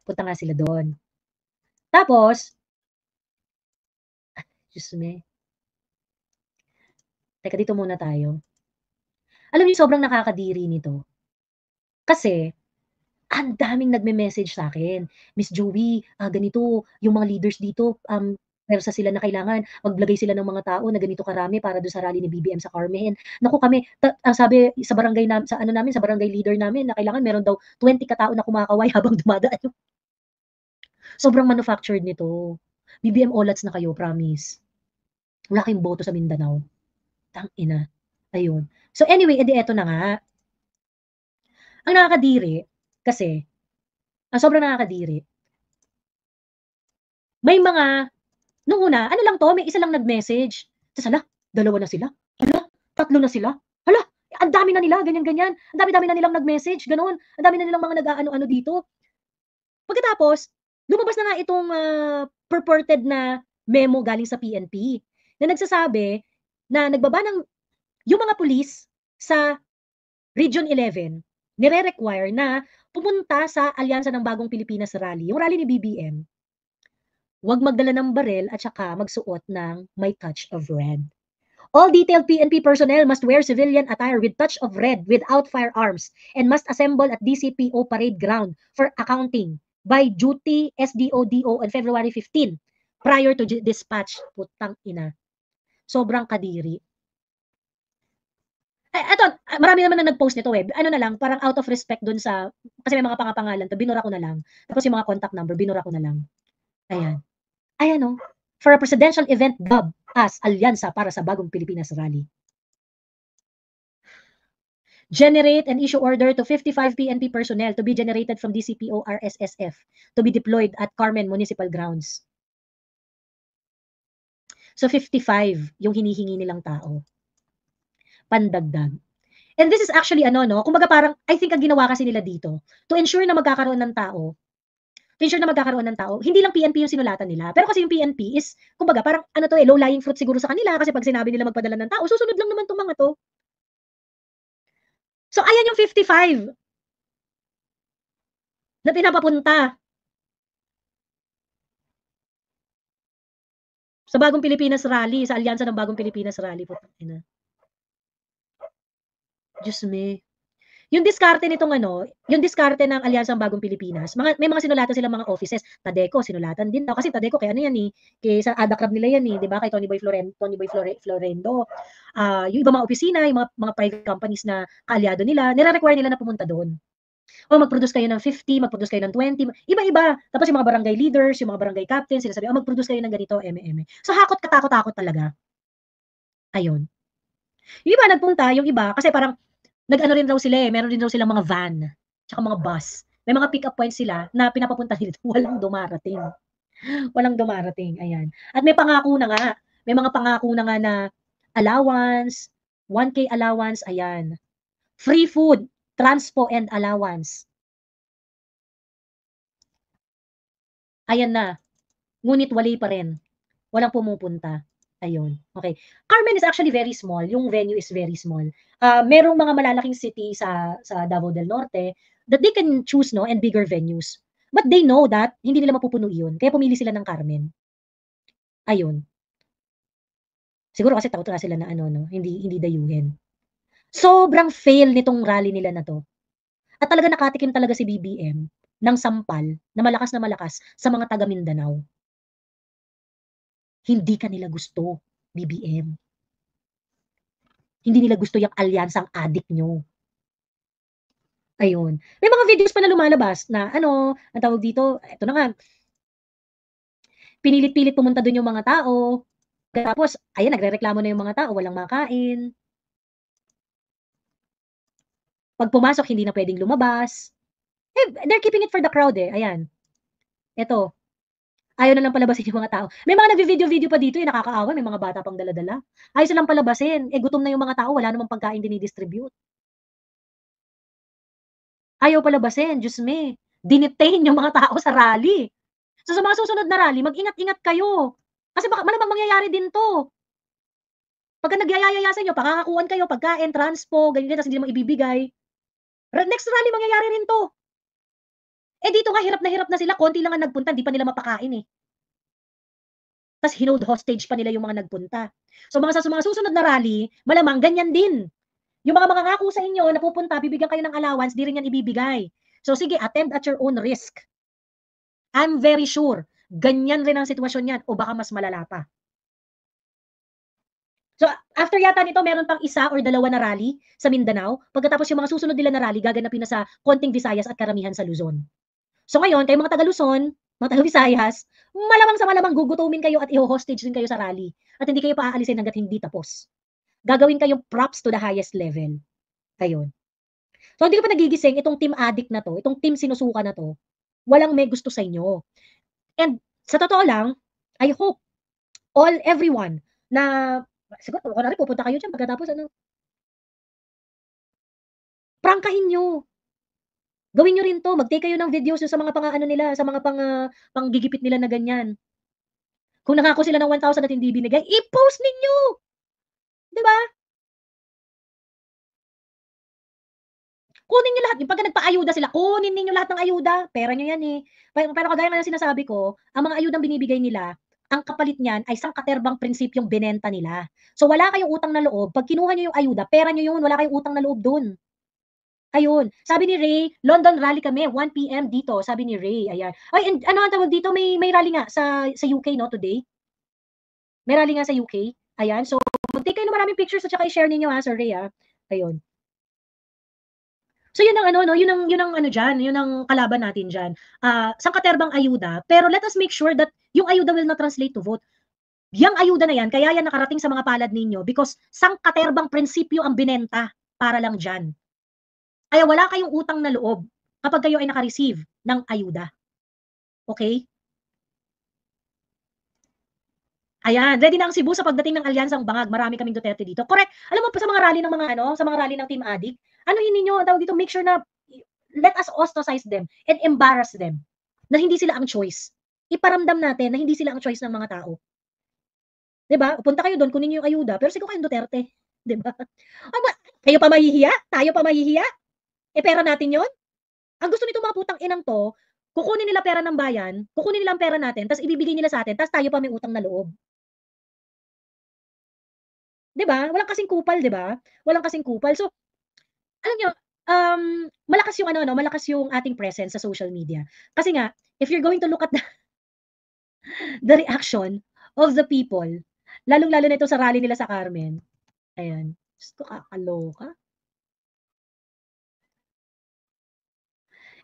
Punta nga sila doon. Tapos, Diyos me. Teka, dito muna tayo. Alam niyo, sobrang nakakadiri nito. Kasi, ang daming nagme-message sa akin. Miss Joey, ganito, yung mga leaders dito, persa sila na kailangan maglagay sila ng mga tao na ganito karami para doon sa rally ni BBM sa Carmen. Naku kami, sabi sa barangay sa barangay leader namin na kailangan meron daw 20 katao na kumakaway habang dumadaan. Sobrang manufactured nito. BBM olats na kayo, promise. Wala kayong boto sa Mindanao. Tangina. Ayun. So anyway, edi eto na nga. Ang nakakadiri, kasi, ang sobrang nakakadiri, may mga, nung una, ano lang to, may isa lang nag-message. Tapos, hala, 2 na sila. Hala, 3 na sila. Hala, ang dami na nila, ganyan-ganyan. Ang dami-dami na nilang nag-message, ganun. Ang dami na nilang mga nag-ano-ano dito. Pagkatapos, lumabas na nga itong purported na memo galing sa PNP na nagsasabi na nagbaba ng yung mga pulis sa Region 11 nire-require na pumunta sa Alyansa ng Bagong Pilipinas rally, yung rally ni BBM, wag magdala ng barel at saka magsuot ng may touch of red. All detailed PNP personnel must wear civilian attire with touch of red without firearms and must assemble at DCPO parade ground for accounting by duty SDODO on February 15 prior to dispatch. Putang ina. Sobrang kadiri. Eto, marami naman na nag-post nito eh. Ano na lang, parang out of respect dun sa, kasi may mga pangapangalan to, binura ko na lang. Tapos yung mga contact number, binura ko na lang. Ayan. Ayan o. For a presidential event dubbed as Alyansa para sa Bagong Pilipinas Rally. Generate and issue order to 55 PNP personnel to be generated from DCPO RSSF to be deployed at Carmen Municipal Grounds. So 55 yung hinihingi nilang tao. Pandagdag. And this is actually ano no, kumbaga parang I think ang ginawa kasi nila dito to ensure na magkakaroon ng tao. To ensure na magkakaroon ng tao, hindi lang PNP yung sinulatan nila. Pero kasi yung PNP is kumbaga parang ano to low lying fruit siguro sa kanila kasi pag sinabi nila magpadala ng tao, susunod lang naman tong mga to. So ayan yung 55 na pinapapunta sa Bagong Pilipinas Rally, sa Alyansa ng Bagong Pilipinas Rally. Putang Diyos me. Yung diskarte nitong ano, yung diskarte ng Alyansang Bagong Pilipinas, may mga sinulatan silang mga offices. Tadeco, sinulatan din daw. Kasi Tadeco, kaya ano yan eh, kay sa Ada Crab nila yan eh, di ba? Kay Tony Boy Florendo. Yung iba mga opisina, yung mga private companies na kaalyado nila, nire-require nila na pumunta doon. O mag-produce kayo ng 50, mag-produce kayo ng 20, iba-iba. Tapos yung mga barangay leaders, yung mga barangay captains, sila sabi, mag-produce kayo ng ganito, eme. So hakot katakot-takot talaga. Ayun. Yung iba nagpunta, yung iba, kasi parang nag-ano rin raw sila eh, meron din raw silang mga van, tsaka mga bus. May mga pick-up points sila na pinapapunta nila, walang dumarating. Walang dumarating, ayan. At may pangako na nga, may mga pangako na nga na allowance, 1K allowance, ayan. Free food, transpo and allowance. Ayan na. Ngunit wali pa rin. Walang pumupunta. Ayun. Okay. Carmen is actually very small. Yung venue is very small. Merong mga malalaking city sa Davao del Norte that they can choose no and bigger venues. But they know that hindi nila mapupuno yun. Kaya pumili sila ng Carmen. Ayun. Siguro kasi takot na sila na ano no, hindi dayuhin. Sobrang fail nitong rally nila na to. At talaga nakatikim talaga si BBM ng sampal na malakas sa mga taga Mindanao. Hindi ka nila gusto, BBM. Hindi nila gusto yung alyansang adik nyo. Ayun. May mga videos pa na lumalabas na ano, ang tawag dito, eto na nga, pinilit-pilit pumunta dun yung mga tao. Tapos, ayan, nagrereklamo na yung mga tao, walang makain. Pag pumasok, hindi na pwedeng lumabas. They're keeping it for the crowd eh. Ayan. Eto. Ayaw na lang palabasin yung mga tao. May mga nagvi-video-video pa dito eh, nakakaawa, may mga bata pang dala-dala. Ayaw silang palabasin. Gutom na yung mga tao, wala namang pagkain dinidistribute. Ayaw palabasin, Diyos me. Dinetain yung mga tao sa rally. So sa mga susunod na rally, mag-ingat-ingat kayo. Kasi baka malamang mangyayari din to. Pagka nagyayaya sa inyo, pakakakuan kayo, pagkain, transpo, ganyan, tapos hindi mo ibibigay. Next rally, mangyayari rin to. Dito nga, hirap na sila, konti lang ang nagpunta, di pa nila mapakain eh. Tapos hinold hostage pa nila yung mga nagpunta. So mga sa mga susunod na rally, malamang ganyan din. Yung mga mangangako sa inyo na pupunta, bibigyan kayo ng allowance, di rin yan ibibigay. So sige, attend at your own risk. I'm very sure, ganyan rin ang sitwasyon yan o baka mas malala pa. So after yata nito, meron pang isa or dalawa na rally sa Mindanao. Pagkatapos yung mga susunod nila na rally, gaganapin na sa konting Visayas at karamihan sa Luzon. So ngayon, kayo mga taga Luzon, mga taga Visayas, malamang sa malamang gugutumin kayo at i-hostage din kayo sa rally. At hindi kayo paaalisin hanggat hindi tapos. Gagawin kayong props to the highest level. Ayun. So hindi ko pa nagigising itong team addict na to, itong team sinusuka na to, walang may gusto sa inyo. And sa totoo lang, I hope everyone na siguro kunwari pupunta kayo diyan pagkatapos ano, prangkahin niyo. Gawin niyo rin 'to, mag-take kayo ng videos sa mga pang-aano nila, sa mga panggigipit nila na ganyan. Kung nangako sila ng 1,000 at hindi binigay, i-post ninyo. 'Di ba? Kunin niyo lahat, yung pagka nagpa-ayuda sila, kunin ninyo lahat ng ayuda, pera niyo yan, eh. Pero kagaya nga ng sinasabi ko, ang mga ayudang binibigay nila, ang kapalit niyan ay sangkaterbang prinsipyong binenta nila. So, wala kayong utang na loob, 'pag kinuha niyo yung ayuda, pera niyo yun, wala kayong utang na loob dun. Ayun, sabi ni Ray, London rally kami, 1 PM dito, sabi ni Ray, ayan. Ay, and ano ang tawag dito, may rally nga sa UK 'no, today. May rally nga sa UK, ayan. So, mag-take kayo ng maraming pictures at saka i-share ninyo ha, Sir Ray, ayun. So yun ang ano 'no, yun ang ano diyan, yun ang kalaban natin diyan. Sangkaterbang ayuda, pero let us make sure that yung ayuda will not translate to vote. Yang ayuda na yan, kaya yan nakarating sa mga palad ninyo because sangkaterbang prinsipyo ang binenta para lang diyan. Kaya wala kayong utang na loob kapag kayo ay naka-receive ng ayuda. Okay? Ayan, ready na ang Cebu sa pagdating ng Alyansang Bangag, marami kaming Duterte dito. Correct. Alam mo pa sa mga rally ng mga ano, sa mga rally ng Team Adik, anuhin ninyo, ang tawag dito, make sure na let us ostracize them and embarrass them na hindi sila ang choice. Iparamdam natin na hindi sila ang choice ng mga tao. 'Di ba? Punta kayo doon, kunin niyo yung ayuda, pero sigaw kayong Duterte, 'di ba? Aba, kayo pa mahihiya? Tayo pa mahihiya? Eh, pera natin 'yon. Ang gusto nitong mga putang inang 'to, kukunin nila pera ng bayan, kukunin nila ang pera natin, ta's ibibigay nila sa atin, ta's tayo pa may utang na loob. 'Di ba? Walang kasing kupal, 'di ba? Walang kasing kupal. So, alam niyo, malakas yung ano 'no, malakas yung ating presence sa social media. Kasi nga, if you're going to look at the reaction of the people, lalong-lalo na ito sa rally nila sa Carmen, ayan, Diyos ko kakaloka.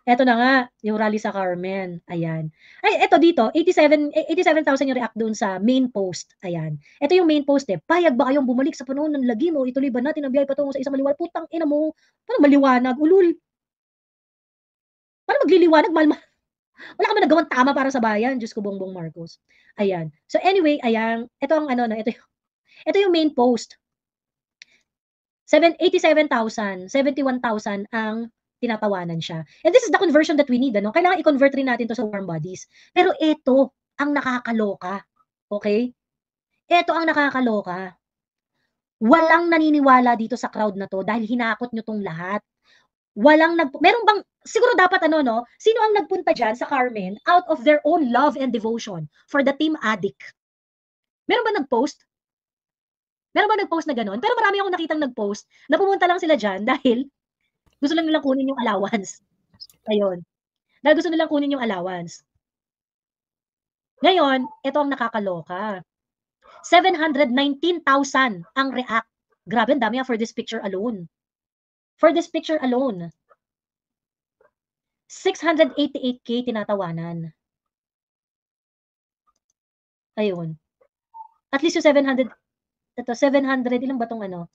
Eto na nga, yung rally sa Carmen, ayan. Ay eto dito, 87,000 yung react dun sa main post, ayan. Eto yung main post, "Payag ba kayong bumalik sa panahon ng lagim o ituloy ba natin ang biyahe patungo sa isang maliwanag?" Putang ina mo, paano maliwanag, ulul. Paano magliliwanag, wala ka bang nagawang tama para sa bayan, Diyos ko, Bongbong Marcos. Ayan. So anyway, ayan, eto ang ano 'no, eto yung main post. 87,000, 71,000 ang tinatawanan siya. And this is the conversion that we need ano, kailangan i-convert rin natin 'to sa warm bodies. Pero eto ang nakakaloka, okey? Eto ang nakakaloka. Walang naniniwala dito sa crowd na 'to dahil hinakot niyo 'tong lahat. Meron bang siguro dapat ano 'no, sino ang nagpunta diyan sa Carmen out of their own love and devotion for the Team Adik? Meron ba nag-post? Meron ba nag-post na gano'n? Pero marami akong nakitang nag-post na pumunta lang sila diyan dahil gusto lang nilang kunin yung allowance, ayun. Dahil gusto nilang kunin yung allowance. Ngayon, ito ang nakakaloka, 719,000 ang react. Grabe ang dami for this picture alone. For this picture alone. 688K tinatawanan. Ayun. At least yung 700 ilan ba 'tong ano?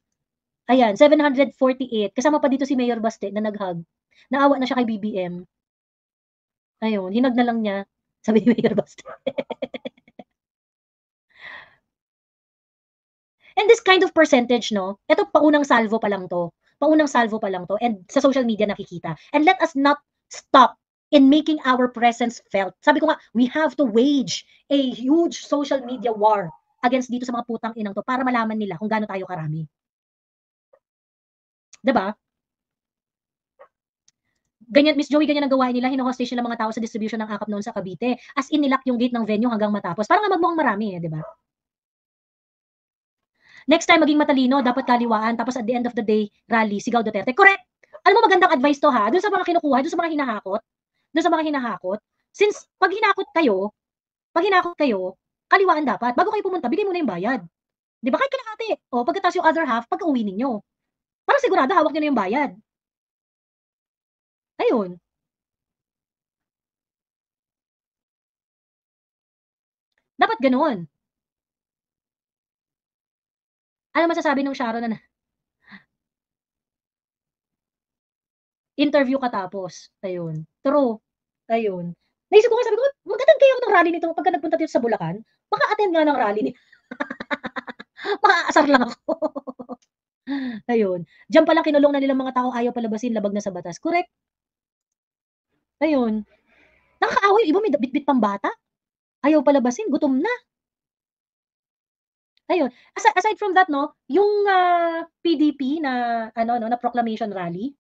Ayan, 748 kasama pa dito si Mayor Baste na nag-hug. Naawa na siya kay BBM. Ayun, hinug na lang niya, sabi ni Mayor Baste. And this kind of percentage 'no, eto paunang salvo pa lang 'to, paunang salvo pa lang 'to and sa social media nakikita. And let us not stop in making our presence felt. Sabi ko nga, we have to wage a huge social media war against dito sa mga putang inang 'to para malaman nila kung gaano tayo karami. 'Di ba? Ganyan, Miss Joey, ganyan ang gawain nila, hino-hostage nila mga tao sa distribution ng AKAP noon sa Cavite. As in nilak yung gate ng venue hanggang matapos. Para nga magmukhang marami, 'di ba? Next time maging matalino, dapat kaliwaan, tapos at the end of the day, rally, sigaw Duterte. Correct! Alam mo magandang advice 'to ha, dun sa mga kinukuha, dun sa mga hinahakot, since 'pag hinakot kayo, kaliwaan dapat. Bago kayo pumunta, bigay muna yung bayad. 'Di ba? Kahit kalahati. O pagkatapos yung other half, pagka-uwi ninyo. Para sigurado hawak niyo na yung bayad. Ayun. Dapat gano'n. Ano masasabi nung Sharon na interview katapos? Ayun. True. Ayun. Naisip ko nga, sabi ko, mag-attend kaya ako ng rally nito pagka nagpunta dito sa Bulacan. Maka-attend nga ng rally nito. Maaasar lang ako. Ayun. Diyan palang kinulong na nilang mga taong ayaw palabasin, labag na sa batas. Correct. Ayun. Nakakaawa yung iba may bitbit pang bata. Ayaw palabasin, gutom na. Ayun, aside from that 'no, yung, PDP na ano 'no, na proclamation rally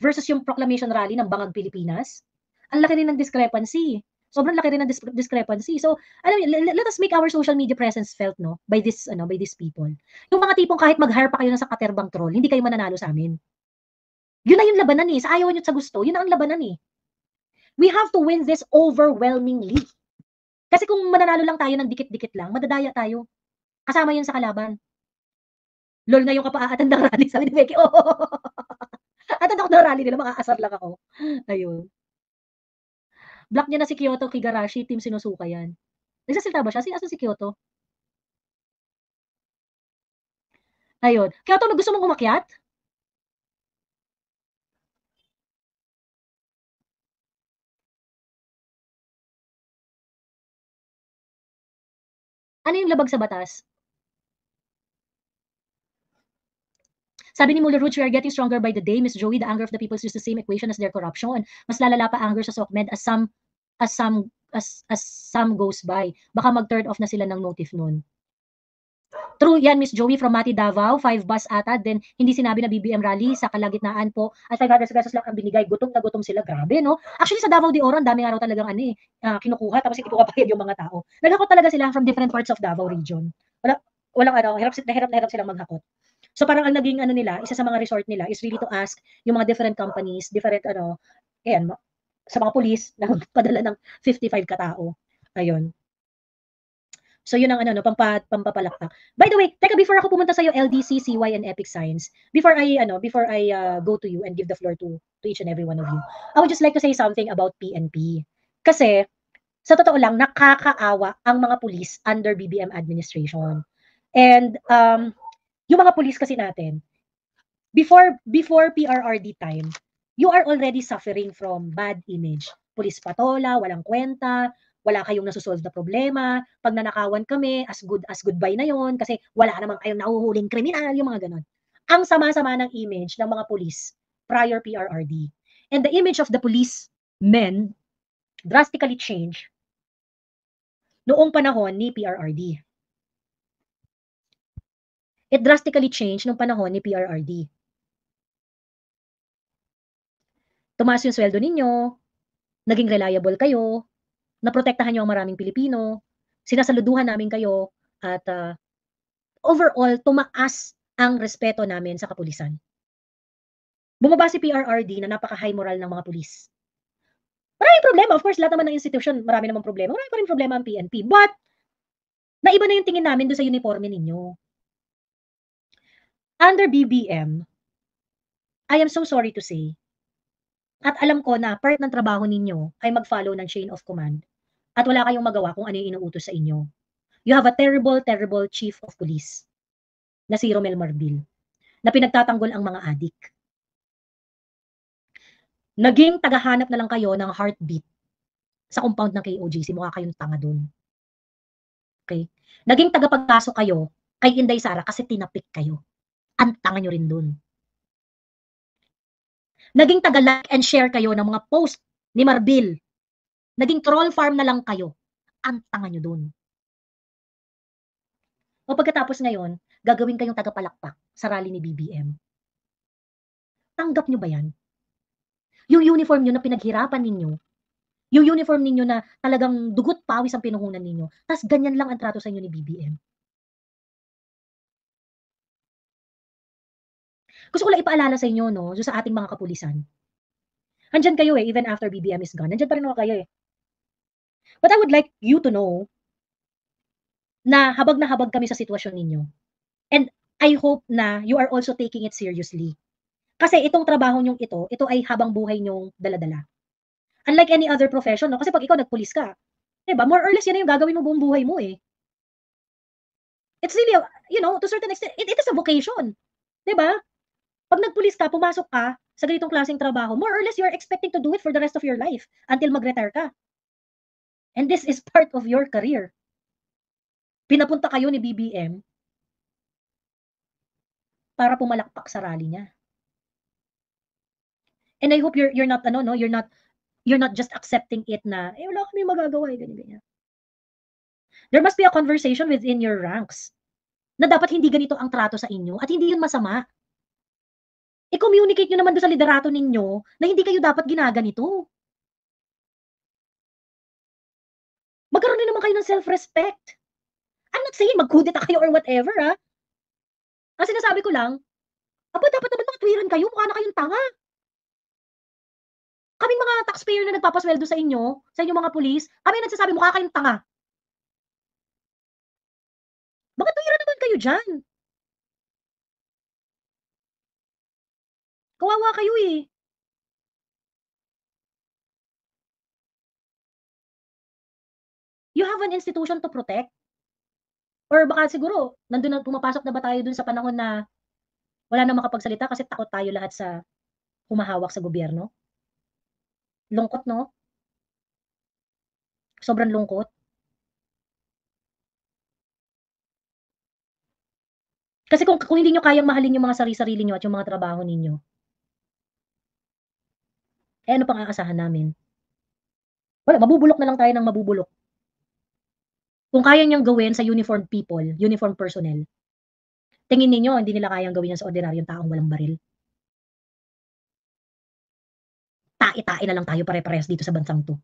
versus yung proclamation rally ng Bangag Pilipinas, ang laki rin ng discrepancy. Sobrang laki rin ng discrepancy. So, alam niyo, let us make our social media presence felt 'no, by this ano, by these people. Yung mga tipong kahit mag-hire pa kayo ng sakaterbang troll, hindi kayo mananalo sa'min. Yun na yung labanan, eh, sa ayaw niyo at sa gusto, yun na ang labanan, eh. We have to win this overwhelmingly. Kasi kung mananalo lang tayo ng dikit-dikit lang, madadaya tayo. Kasama yun sa kalaban. Lol, ngayon ka pa a-attend ng rally, sabi ni Becky, oo. Attend ako ng rally nila, mang-aasar lang ako. Ayun. Block niya na si Kyoto Kigarashi, team sinusuka yan. Nagsasalita ba siya? Asan si Kyoto? Ayun. Kyoto, gusto mong umakyat? Ano yung labag sa batas? Sabi ni Muller Rouge, we are getting stronger by the day. Miss Joey, the anger of the people is just the same equation as their corruption. Mas lalala pa anger sa SOCMED as some goes by. Baka mag-turn off na sila ng notif nun. True yan, Miss Joey from Mati Davao, 5 bus ata, then hindi sinabi na BBM rally, sa kalagitnaan po, at 500 pesos lang ang binigay, gutom na gutom sila, grabe, no? Actually, sa Davao de Oro, dami nga raw talagang kinukuha, tapos hindi pumapayag yung mga tao. Naghakot talaga sila from different parts of Davao region. Walang na hirap silang maghakot. So parang ang naging nila, isa sa mga resort nila is really to ask yung mga different companies, different sa mga police na magpadala ng 55 katao. Ayun. So yun ang pampapalakpak. By the way, teka, before ako pumunta sa iyo LDC, CY and Epic Science, before I go to you and give the floor to each and every one of you, I would just like to say something about PNP. Kasi sa totoo lang, nakakaawa ang mga pulis under BBM administration. And yung mga pulis kasi natin, before PRRD time, you are already suffering from bad image. Pulis patola, walang kwenta, wala kayong nasusolve na problema, pag nanakawan kami, as goodbye na yon kasi wala naman kayong nahuhuling kriminal, yung mga ganon. Ang sama-sama ng image ng mga pulis prior PRRD. And the image of the police men drastically changed noong panahon ni PRRD. It drastically changed noong panahon ni PRRD. Tumaas yung sweldo ninyo, naging reliable kayo, naprotektahan niyo ang maraming Pilipino, sinasaluduhan namin kayo, at overall, tumaas ang respeto namin sa kapulisan. Bumaba si PRRD na napaka-high moral ng mga pulis. Maraming problema. Of course, lahat naman ng institution, marami namang problema. Marami pa rin problema ang PNP. But, naiba na yung tingin namin doon sa uniforme ninyo. Under BBM, I am so sorry to say, at alam ko na part ng trabaho ninyo ay mag-follow ng chain of command at wala kayong magawa kung ano yung inuutos sa inyo. You have a terrible, terrible chief of police na si Romel Marbil na pinagtatanggol ang mga adik. Naging tagahanap na lang kayo ng heartbeat sa compound ng KOJC. Mukha kayong tanga dun. Okay? Naging tagapagkaso kayo kay Inday Sara kasi tinapik kayo. Ang tanga nyo rin dun. Naging taga-like and share kayo ng mga post ni Marbil. Naging troll farm na lang kayo. Ang tanga nyo dun. O pagkatapos ngayon, gagawin kayong tagapalakpak sa rally ni BBM. Tanggap nyo ba yan? Yung uniform nyo na pinaghirapan ninyo, yung uniform ninyo na talagang dugot pawis ang pinuhunan ninyo, tas ganyan lang ang trato sa inyo ni BBM. Gusto ko lang ipaalala sa inyo, no, sa ating mga kapulisan. Andyan kayo even after BBM is gone. Andyan pa rin kayo But I would like you to know na habag kami sa sitwasyon ninyo. And I hope na you are also taking it seriously. Kasi itong trabaho nyong ito ay habang buhay nyong daladala. Unlike any other profession, no? Kasi pag ikaw nagpulis ka, diba, more or less yan yung gagawin mo buong buhay mo It's really, to a certain extent, it is a vocation. Diba? Pag nagpulis ka, pumasok ka sa ganitong klaseng trabaho, more or less you're expecting to do it for the rest of your life until mag-retire ka. And this is part of your career. Pinapunta kayo ni BBM para pumalakpak sa rally niya. And I hope you're not you're not just accepting it na wala kami magagawa ganyan. There must be a conversation within your ranks na dapat hindi ganito ang trato sa inyo at hindi yun masama. I-communicate niyo naman dun sa liderato ninyo na hindi kayo dapat ginaganito. Magkaroon din naman kayo ng self-respect. I'm not saying magkudeta kayo or whatever, Ang sinasabi ko lang, aba dapat naman makatwiran kayo, mukha na kayong tanga. Kaming mga taxpayer na nagpapasweldo sa inyo, sa inyong mga pulis, kami nagsasabi mukha kayong tanga. Makatwiran naman kayo diyan. Kawawa kayo, eh. You have an institution to protect. Or baka siguro nandun na pumapasok na ba tayo dun sa panahon na wala na makapagsalita kasi takot tayo lahat sa humahawak sa gobyerno? Lungkot 'no? Sobrang lungkot. Kasi kung hindi niyo kayang mahalin yung mga sari-sarili niyo at yung mga trabaho ninyo, eh, ano pang aasahan namin? Wala, mabubulok na lang tayo ng mabubulok. Kung kaya niyang gawin sa uniformed people, uniformed personnel, tingin ninyo hindi nila kayang gawin yan sa ordinaryong taong walang baril? Tae-tae na lang tayo pare-parehas dito sa bansang 'to,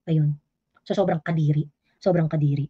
ayun. So, sobrang kadiri, sobrang kadiri.